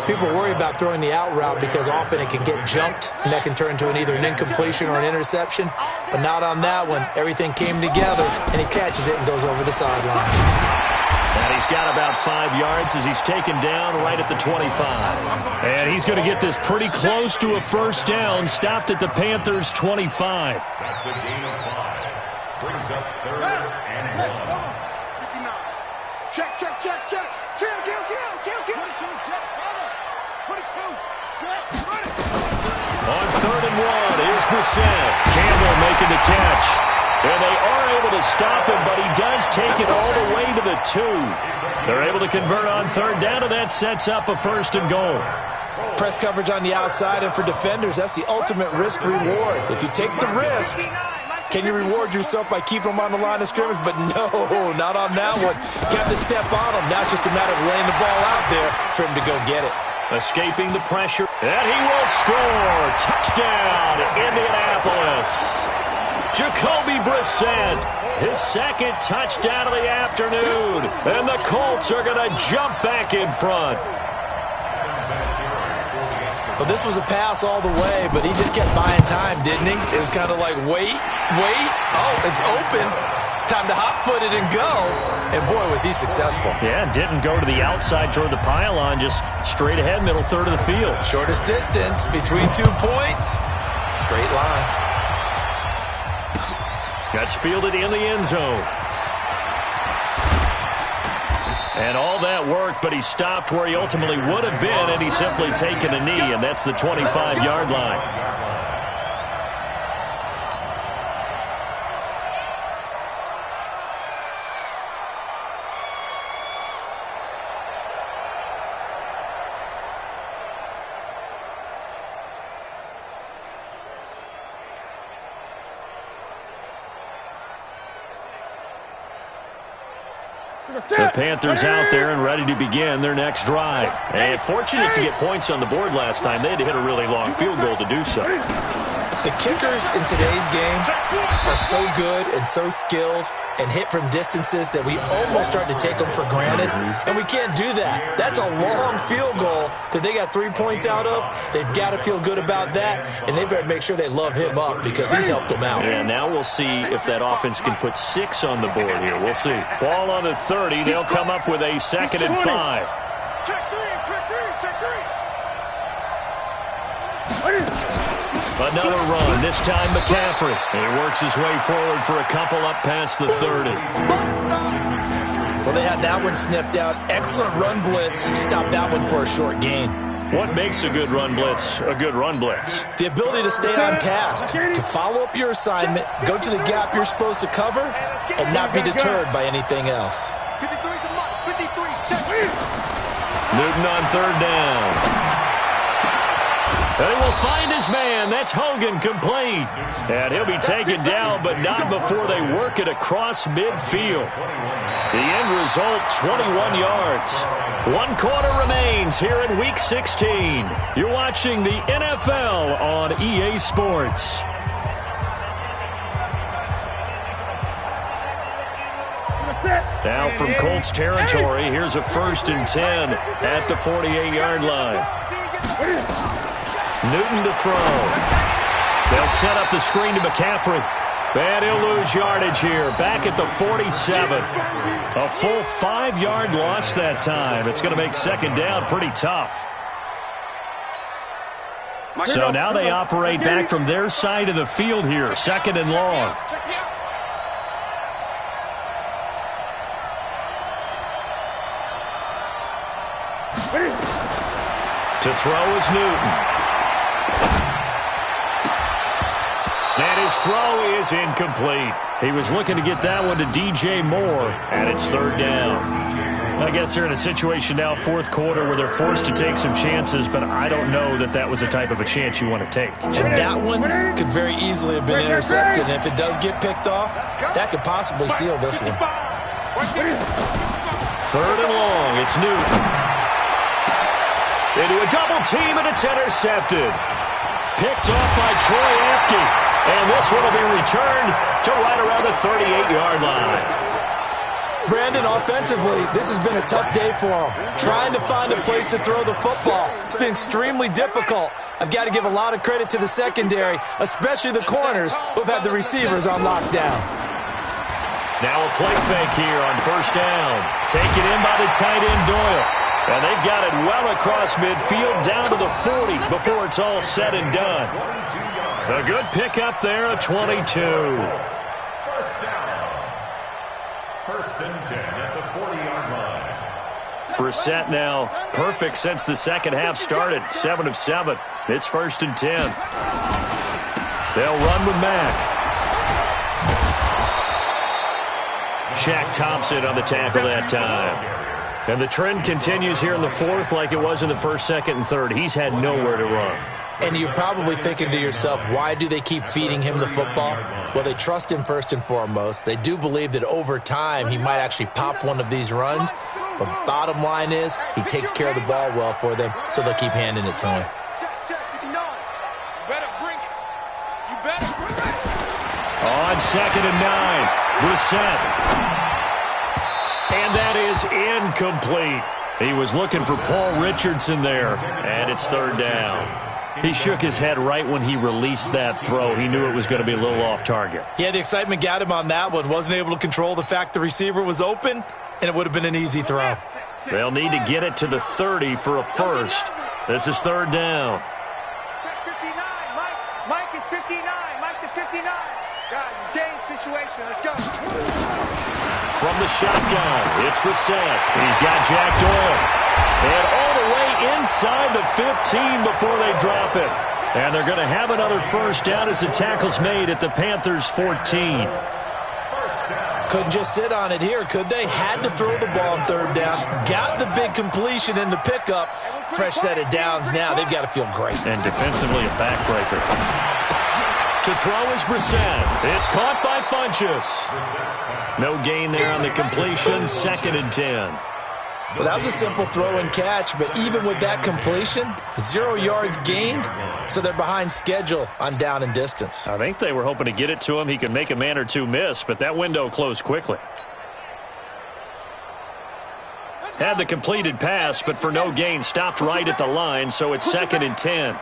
People worry about throwing the out route because often it can get jumped, and that can turn into either an incompletion or an interception. But not on that one. Everything came together, and he catches it and goes over the sideline. And he's got about 5 yards as he's taken down right at the 25. And he's going to get this pretty close to a 1st down, stopped at the Panthers' 25. That's a gain of 5. Brings up 3rd and 1. Check. Kill. 22. On 3rd and 1, here's Brissett. Campbell making the catch. And they are able to stop him, but he does take it all the way to the 2. They're able to convert on 3rd down, and that sets up a 1st and goal. Press coverage on the outside, and for defenders, that's the ultimate risk-reward. If you take the risk, can you reward yourself by keeping them on the line of scrimmage? But no, not on that one. You have to step on them. Now it's just a matter of laying the ball out there for him to go get it. Escaping the pressure, and he will score. Touchdown, Indianapolis. Jacoby Brissett, his 2nd touchdown of the afternoon. And the Colts are going to jump back in front. Well, this was a pass all the way, but he just kept buying time, didn't he? It was kind of like, wait. Oh, it's open. Time to hot-foot it and go. And, boy, was he successful. Yeah, didn't go to the outside toward the pylon, just straight ahead, middle third of the field. Shortest distance between 2 points. Straight line. That's fielded in the end zone. And all that worked, but he stopped where he ultimately would have been, and he's simply taken a knee, and that's the 25-yard line. The Panthers out there and ready to begin their next drive. And fortunate to get points on the board last time. They had to hit a really long field goal to do so. The kickers in today's game are so good and so skilled and hit from distances that we almost start to take them for granted, and we can't do that. That's a long field goal that they got 3 points out of. They've got to feel good about that, and they better make sure they love him up because he's helped them out. Yeah, now we'll see if that offense can put 6 on the board here. We'll see. Ball on the 30. They'll come up with a 2nd and 5. Check three. Another run, this time McCaffrey. And he works his way forward for a couple up past the 30. Well, they had that one sniffed out. Excellent run blitz. Stop that one for a short gain. What makes a good run blitz a good run blitz? The ability to stay on task, to follow up your assignment, go to the gap you're supposed to cover, and not be deterred by anything else. 53, check. Newton on 3rd down. They will find his man. That's Hogan, complete. And he'll be taken down, but not before they work it across midfield. The end result, 21 yards. 1 quarter remains here in Week 16. You're watching the NFL on EA Sports. Now from Colts territory, here's a 1st and 10 at the 48-yard line. Newton to throw. They'll set up the screen to McCaffrey. And he'll lose yardage here. Back at the 47. A full 5-yard loss that time. It's going to make 2nd down pretty tough. So now they operate back from their side of the field here. 2nd and long. To throw is Newton. And his throw is incomplete. He was looking to get that one to DJ Moore, and it's 3rd down. I guess they're in a situation now, 4th quarter, where they're forced to take some chances, but I don't know that that was the type of a chance you want to take. And that one could very easily have been intercepted, and if it does get picked off, that could possibly seal this one. 3rd and long, it's Newton. Into a double team, and it's intercepted. Picked off by Troy Apke. And this one will be returned to right around the 38-yard line. Brandon, offensively, this has been a tough day for him. Trying to find a place to throw the football. It's been extremely difficult. I've got to give a lot of credit to the secondary, especially the corners who have had the receivers on lockdown. Now a play fake here on 1st down. Taken in by the tight end Doyle. And they've got it well across midfield down to the 40 before it's all said and done. A good pickup there, a 22. 1st down. 1st and 10 at the 40-yard line. Brissett now perfect since the 2nd half started. 7 of 7. It's 1st and 10. They'll run with Mack. Shaq Thompson on the tackle that time. And the trend continues here in the 4th like it was in the 1st, 2nd, and 3rd. He's had nowhere to run. And you're probably thinking to yourself, why do they keep feeding him the football? Well, they trust him first and foremost. They do believe that over time he might actually pop one of these runs. But bottom line is he takes care of the ball well for them, so they'll keep handing it to him. On 2nd and 9, Brissett. And that is incomplete. He was looking for Paul Richardson there, and it's 3rd down. He shook his head right when he released that throw. He knew it was going to be a little off target. Yeah, the excitement got him on that one. Wasn't able to control the fact the receiver was open, and it would have been an easy throw. They'll need to get it to the 30 for a 1st. This is 3rd down. Check 59, Mike is 59, Mike to 59. Guys, it's game situation, let's go. From the shotgun, it's Brissett. He's got Jack Doyle. And all the way inside the 15 before they drop it. And they're going to have another 1st down as the tackle's made at the Panthers' 14. Couldn't just sit on it here, could they? Had to throw the ball on 3rd down. Got the big completion in the pickup. Fresh set of downs now. They've got to feel great. And defensively a backbreaker. To throw is Brissett. It's caught by Funchess. No gain there on the completion. 2nd and 10. Well, that was a simple throw and catch, but even with that completion, 0 yards gained, so they're behind schedule on down and distance. I think they were hoping to get it to him. He could make a man or two miss, but that window closed quickly. Had the completed pass, but for no gain, stopped right at the line, so it's 2nd and 10.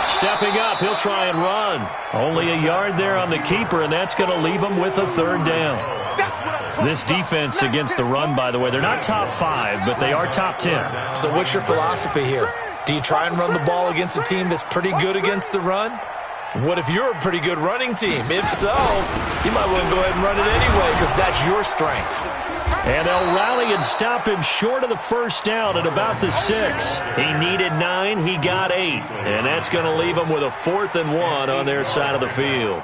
Stepping up, he'll try and run. Only a yard there on the keeper, and that's going to leave him with a 3rd down. This defense against the run, by the way, they're not top 5, but they are top 10. So what's your philosophy here? Do you try and run the ball against a team that's pretty good against the run? What if you're a pretty good running team? If so, you might want to go ahead and run it anyway because that's your strength. And they'll rally and stop him short of the 1st down at about the 6. He needed 9, he got 8. And that's going to leave him with a 4th and 1 on their side of the field.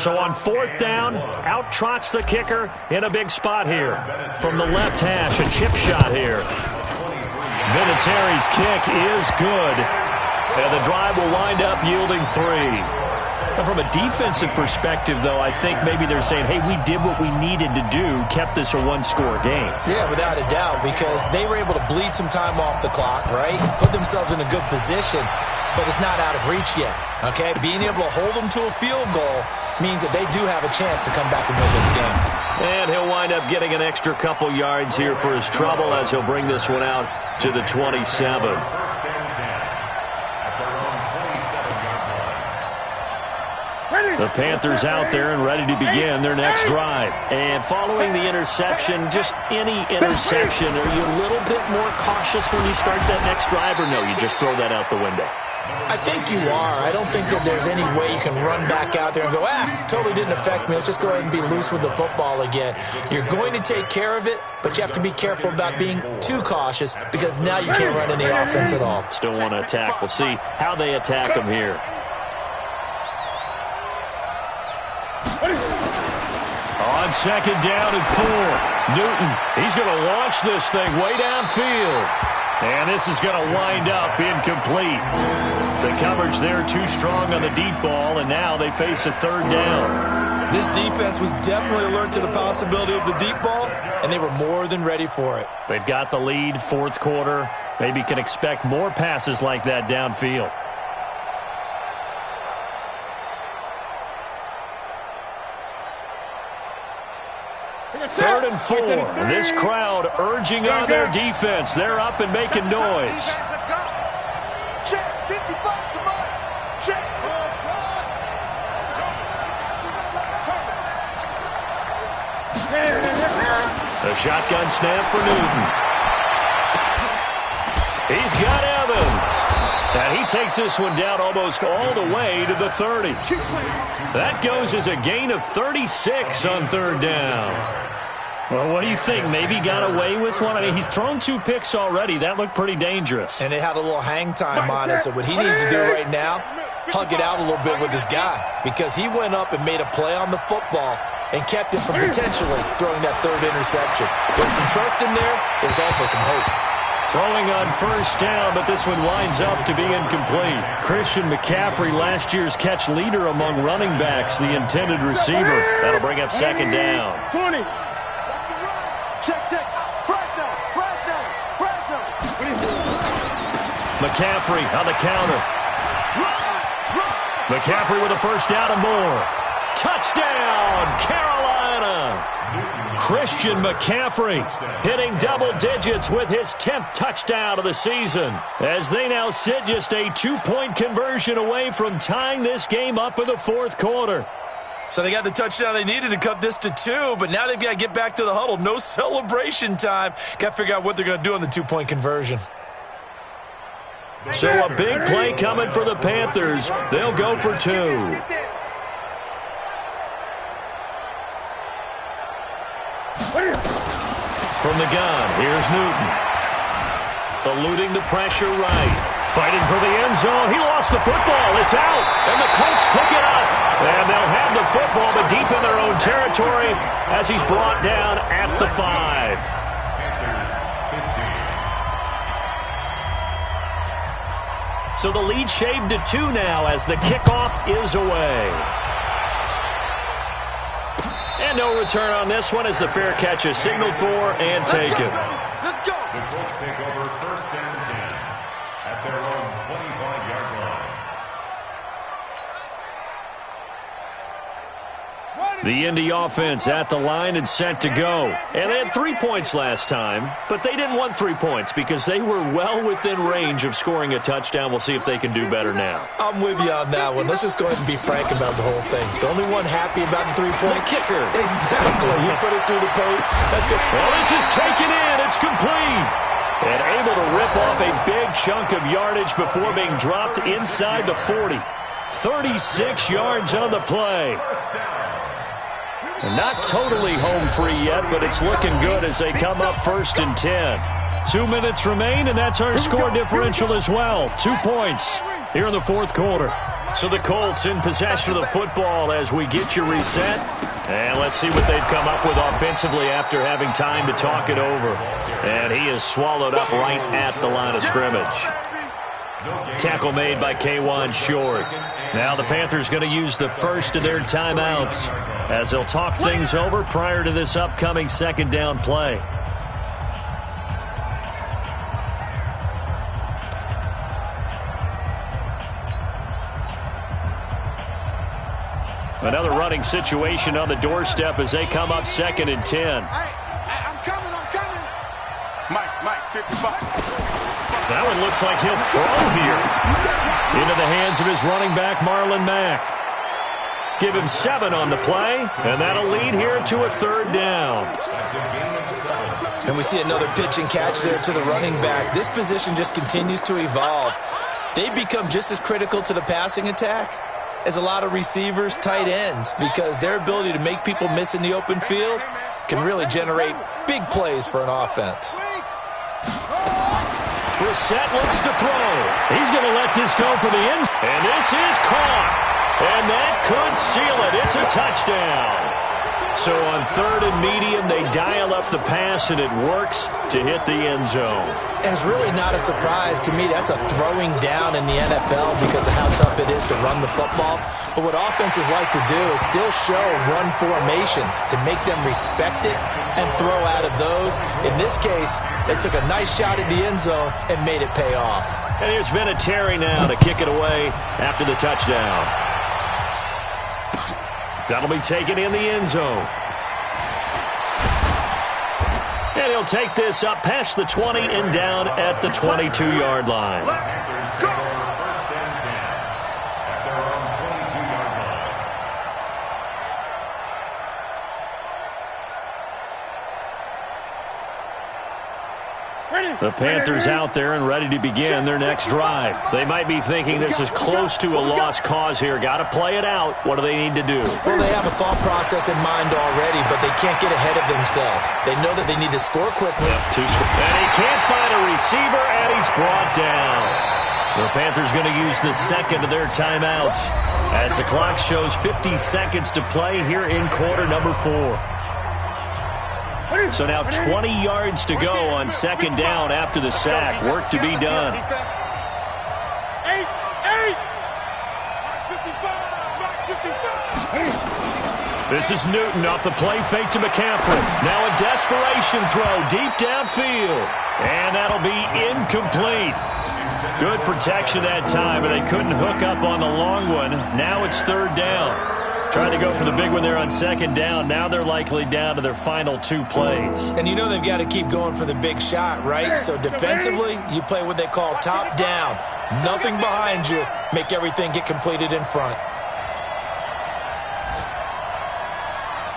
So on 4th down, out trots the kicker in a big spot here. From the left hash, a chip shot here. Vinatieri's kick is good. And the drive will wind up yielding 3. From a defensive perspective, though, I think maybe they're saying, hey, we did what we needed to do, kept this a 1-score game. Yeah, without a doubt, because they were able to bleed some time off the clock, right? Put themselves in a good position, but it's not out of reach yet, okay? Being able to hold them to a field goal means that they do have a chance to come back and win this game. And he'll wind up getting an extra couple yards here for his trouble as he'll bring this one out to the 27. The Panthers out there and ready to begin their next drive. And following the interception, just any interception, are you a little bit more cautious when you start that next drive, or no, you just throw that out the window? I think you are. I don't think that there's any way you can run back out there and go, totally didn't affect me. Let's just go ahead and be loose with the football again. You're going to take care of it, but you have to be careful about being too cautious because now you can't run any offense at all. Still want to attack. We'll see how they attack him here. On 2nd down and 4, Newton, he's going to launch this thing way downfield. And this is going to wind up incomplete. The coverage there too strong on the deep ball, and now they face a 3rd down. This defense was definitely alert to the possibility of the deep ball, and they were more than ready for it. They've got the lead, 4th quarter. Maybe can expect more passes like that downfield. Third and 4. This crowd urging on their defense. They're up and making noise. Check, 55, come on. Check. The shotgun snap for Newton. He's got Evans. And he takes this one down almost all the way to the 30. That goes as a gain of 36 on 3rd down. Well, what do you think? Maybe got away with one? I mean, he's thrown 2 picks already. That looked pretty dangerous. And it had a little hang time on it. So what he needs to do right now, hug it out a little bit with his guy. Because he went up and made a play on the football and kept him from potentially throwing that 3rd interception. There's some trust in there. There's also some hope. Throwing on 1st down, but this one winds up to be incomplete. Christian McCaffrey, last year's catch leader among running backs, the intended receiver. That'll bring up 2nd down. 20. Check. McCaffrey on the counter. McCaffrey with a 1st down and more. Touchdown, Carolina! Christian McCaffrey hitting double digits with his 10th touchdown of the season, as they now sit just a 2-point conversion away from tying this game up in the 4th quarter. So they got the touchdown they needed to cut this to 2, but now they've got to get back to the huddle. No celebration time. Got to figure out what they're going to do on the 2-point conversion. So a big play coming for the Panthers. They'll go for 2. From the gun, here's Newton. Eluding the pressure right. Fighting for the end zone. He lost the football. It's out. And the Colts pick it up. And they'll have the football, but deep in their own territory as he's brought down at the 5. So the lead shaved to 2 now as the kickoff is away. And no return on this one as the fair catch is signaled for and taken. Let's go. The Colts take over 1st and 10 at their own 25-yard line. The Indy offense at the line and set to go. And they had 3 points last time, but they didn't want 3 points because they were well within range of scoring a touchdown. We'll see if they can do better now. I'm with you on that one. Let's just go ahead and be frank about the whole thing. The only one happy about the 3-point kicker. Exactly. You put it through the post. That's good. Well, this is taken in. It's complete. And able to rip off a big chunk of yardage before being dropped inside the 40. 36 yards on the play. And not totally home free yet, but it's looking good as they come up 1st and 10. 2 minutes remain, and that's our score differential as well. 2 points here in the 4th quarter. So the Colts in possession of the football as we get you reset. And let's see what they've come up with offensively after having time to talk it over. And he is swallowed up right at the line of scrimmage. Tackle made by K'Wan Short. Now the Panthers going to use the first of their timeouts as they'll talk things over prior to this upcoming 2nd down play. Another running situation on the doorstep as they come up 2nd and 10. I'm coming. Mike, 55. That one looks like he'll throw here. Into the hands of his running back, Marlon Mack. Give him 7 on the play, and that'll lead here to a 3rd down. And we see another pitch and catch there to the running back. This position just continues to evolve. They become just as critical to the passing attack as a lot of receivers, tight ends, because their ability to make people miss in the open field can really generate big plays for an offense. Brissett looks to throw. He's going to let this go for the end. And this is caught. And that could seal it. It's a touchdown. So on 3rd and medium, they dial up the pass, and it works to hit the end zone. And it's really not a surprise to me. That's a throwing down in the NFL because of how tough it is to run the football. But what offenses like to do is still show run formations to make them respect it and throw out of those. In this case, they took a nice shot at the end zone and made it pay off. And there's Vinatieri now to kick it away after the touchdown. That'll be taken in the end zone. And he'll take this up past the 20 and down at the 22-yard line. Panthers take over 1st and 10 at their own 22-yard line. The Panthers out there and ready to begin their next drive. They might be thinking this is close to a lost cause here. Got to play it out. What do they need to do? Well, they have a thought process in mind already, but they can't get ahead of themselves. They know that they need to score quickly. And he can't find a receiver, and he's brought down. The Panthers going to use the 2nd of their timeouts as the clock shows 50 seconds to play here in quarter number 4. So now 20 yards to go on 2nd down after the sack. Work to be done. 55. This is Newton off the play fake to McCaffrey. Now a desperation throw deep downfield. And that'll be incomplete. Good protection that time, but they couldn't hook up on the long one. Now it's 3rd down. Trying to go for the big one there on 2nd down. Now they're likely down to their final 2 plays. And you know they've got to keep going for the big shot, right? So defensively, you play what they call top down. Nothing behind you. Make everything get completed in front.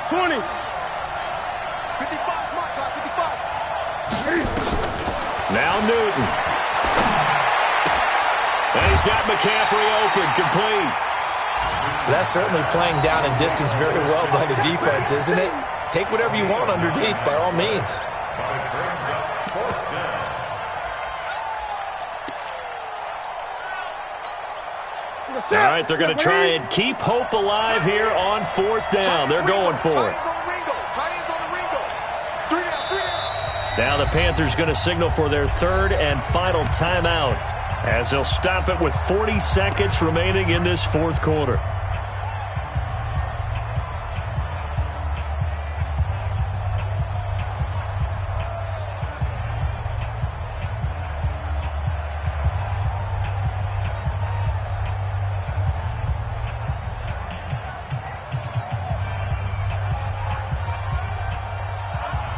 20. 55. Now Newton. And he's got McCaffrey open, complete. That's certainly playing down in distance very well by the defense, isn't it? Take whatever you want underneath, by all means. But it brings up 4th down. All right, they're going to try and keep hope alive here on 4th down. They're going for it. Now the Panthers going to signal for their 3rd and final timeout. as they'll stop it with 40 seconds remaining in this fourth quarter.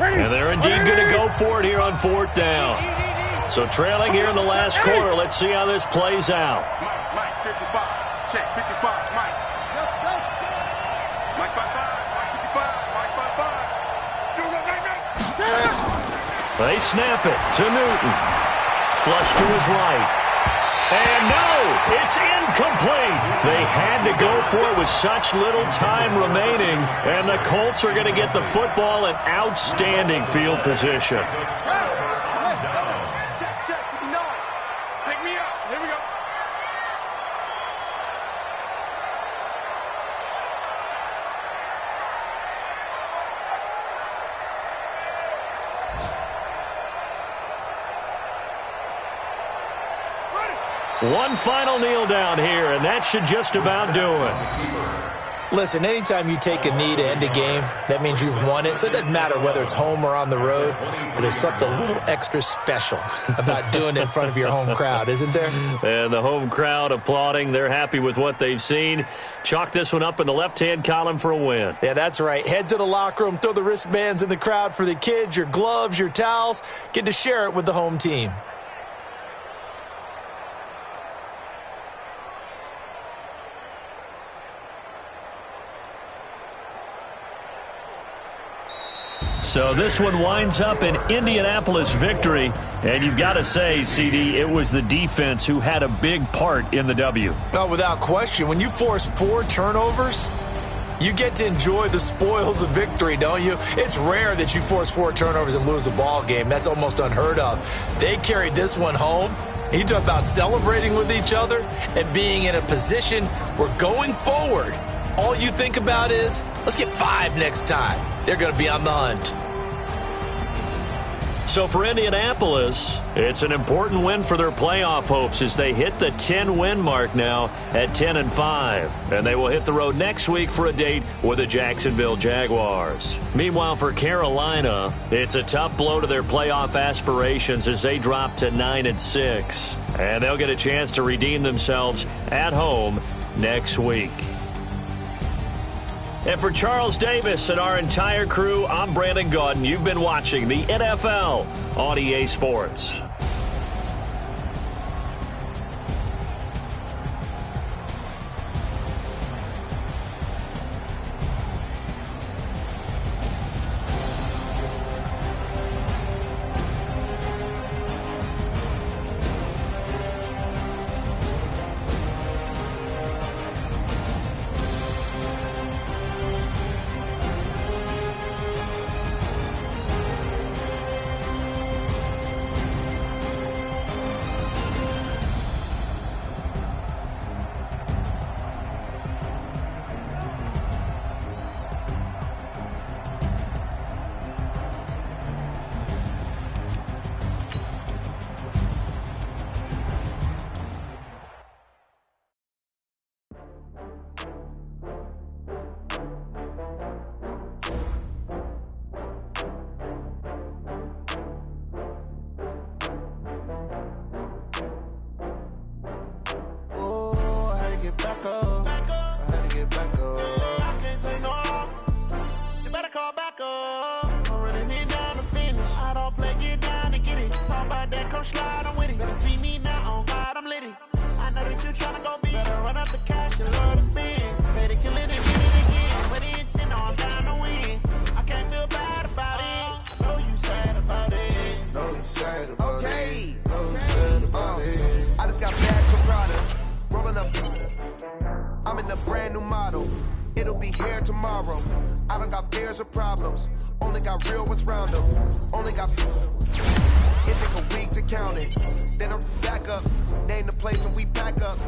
And they're indeed going to go for it here on fourth down. So trailing here in the last quarter. Let's see how this plays out. Mike, 55. Check, 55. Mike. Mike 55. Mike 55. Mike 55. They snap it to Newton. Flush to his right. And no, it's incomplete. They had to go for it with such little time remaining. And the Colts are going to get the football in outstanding field position. Take me out. Here we go. One final kneel down here, and that should just about do it. Listen, anytime you take a knee to end a game, that means you've won it. So it doesn't matter whether it's home or on the road, but there's something a little extra special about doing it in front of your home crowd, isn't there? And the home crowd applauding. They're happy with what they've seen. Chalk this one up in the left-hand column for a win. Yeah, that's right. Head to the locker room, throw the wristbands in the crowd for the kids, your gloves, your towels. Get to share it with the home team. So this one winds up an Indianapolis victory. And you've got to say, CD, it was the defense who had a big part in the W. No, without question. When you force 4 turnovers, you get to enjoy the spoils of victory, don't you? It's rare that you force 4 turnovers and lose a ball game. That's almost unheard of. They carried this one home. You talk about celebrating with each other and being in a position where going forward, all you think about is, let's get 5 next time. They're going to be on the hunt. So for Indianapolis, it's an important win for their playoff hopes as they hit the 10-win mark now at 10-5. And they will hit the road next week for a date with the Jacksonville Jaguars. Meanwhile, for Carolina, it's a tough blow to their playoff aspirations as they drop to 9-6. And they'll get a chance to redeem themselves at home next week. And for Charles Davis and our entire crew, I'm Brandon Gaudin. You've been watching the NFL on EA Sports. back up. I had to get back up. I can't take no loss. You better call back up. I'm running it down to finish. I don't play, get down to get it. Talk about that, come slide, I'm with it. Better see me now, on God, I'm litty. I know that you tryna go big. Better run up the cash, you love to spend. Better kill it and get it again. With the intent, no, I'm down to win. I can't feel bad about it. I know you sad about it. Know you sad about Okay. it. Know you sad about it. I just got bags from Prada, rolling up. I'm in a brand new model. It'll be here tomorrow. I don't got fears or problems. Only got real ones round them. Only got. It take a week to count it. Then I'm back up. Name the place and we pack up.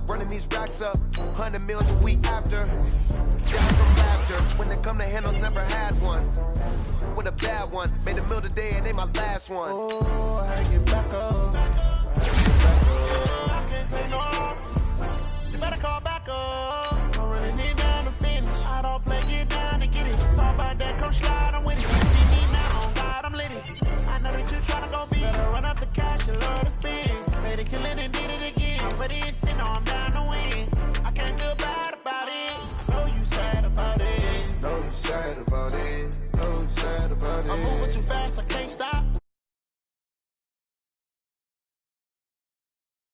Running these racks up. 100 million a week after. Down from laughter. When they come to handles, never had one. With a bad one. Made a meal today and ain't my last one. Oh, I had to get back up. I had to get back up. take no loss. You better call back up. Don't really need down to finish. I don't play, get down to get it. Talk about that, come slide